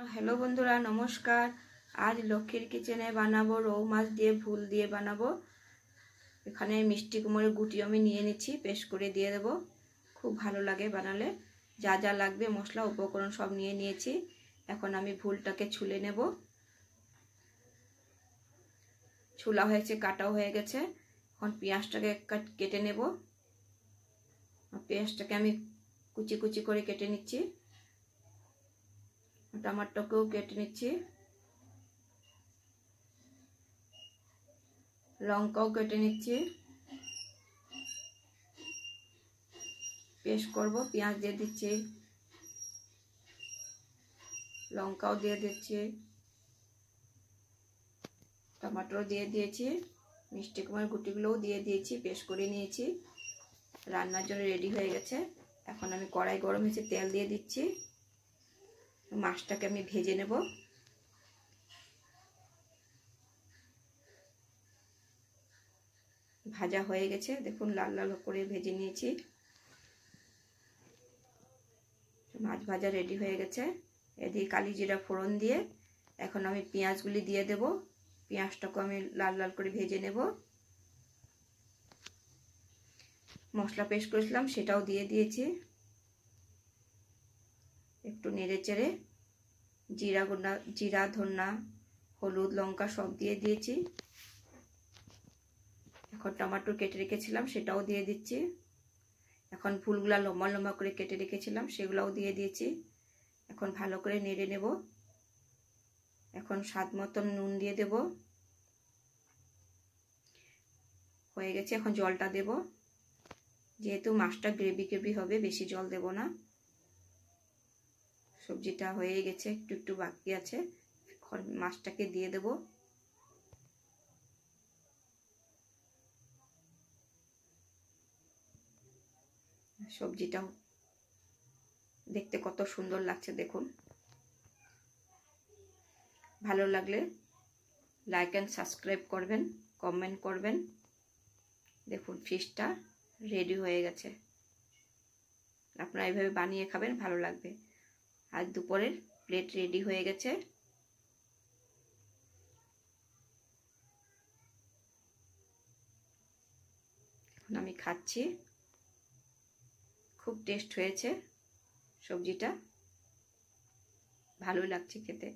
Hello बंधुरा नमस्कार। आज लक्ष्मीर किचेने बानाबो रौ माछ दिए फुल दिए बानाबो। एखाने मिष्टि कुमड़ोर गुटिও আমি নিয়ে নিচ্ছি, পেস্ট করে দিয়ে দেব। খুব ভালো লাগে বানালে। যা যা লাগবে মশলা উপকরণ সব নিয়ে নিয়েছি। এখন আমি ফুলটাকে ছুলে নেব। ছুলা হয়েছে, কাটাও হয়ে গেছে। এখন পেঁয়াজটাকে কেটে নেব। পেঁয়াজটাকে আমি কুচি কুচি করে কেটে নিচ্ছি। टमाटोকেও কেটে নিচ্ছি, লঙ্কাও কেটে নিচ্ছি। পেস্ট করব, পেঁয়াজ দিয়ে দিচ্ছি, লঙ্কাও দিয়ে দিচ্ছি, টমেটো দিয়ে দিয়েছি, মিষ্টি কুমড়ার গুটিগুলোও দিয়ে দিয়েছি, পেস্ট করে নিয়েছি। রান্নার জন্য রেডি হয়ে গেছে। এখন আমি কড়াই গরম হয়েছে, তেল দিয়ে দিচ্ছি। মাছটাকে আমি ভেজে নেব। ভাজা হয়ে গেছে, দেখুন লাল লাল করে ভেজে নিয়েছি। মাছ ভাজা রেডি হয়ে গেছে। এদিকে কালি জিরা ফোড়ন দিয়ে এখন আমি পেঁয়াজগুলি দিয়ে দেব। পেঁয়াজটাকে আমি লাল লাল করে ভেজে নেব। মশলা পেস্ট করেছিলাম সেটাও দিয়ে দিয়েছি। একটু নেড়ে চেড়ে জিরা ধনিয়া হলুদ লঙ্কা সব দিয়ে দিয়েছি। এখন টমেটো কেটে রেখেছিলাম সেটাও দিয়ে দিচ্ছি। এখন ফুলগুলা লম্বা লম্বা করে কেটে রেখেছিলাম সেগুলোও দিয়ে দিয়েছি। এখন ভালো করে নেড়ে নেব। এখন স্বাদ মতন নুন দিয়ে দেব। হয়ে গেছে, এখন জলটা দেব। যেহেতু মাছটা গ্রেভি গ্রেভি হবে, বেশি জল দেব না। সবজিটা হয়ে গেছে, একটু একটু বাকি আছে। এখন মাছটাকে দিয়ে দেব। সবজিটাও দেখতে কত সুন্দর লাগছে দেখুন। ভালো লাগলে লাইক অ্যান্ড সাবস্ক্রাইব করবেন, কমেন্ট করবেন। দেখুন ফিশটা রেডি হয়ে গেছে। আপনারা এইভাবে বানিয়ে খাবেন, ভালো লাগবে। আজ দুপুরের প্লেট রেডি হয়ে গেছে। এখন আমি খাচ্ছি। খুব টেস্ট হয়েছে, সবজিটা ভালো লাগছে খেতে।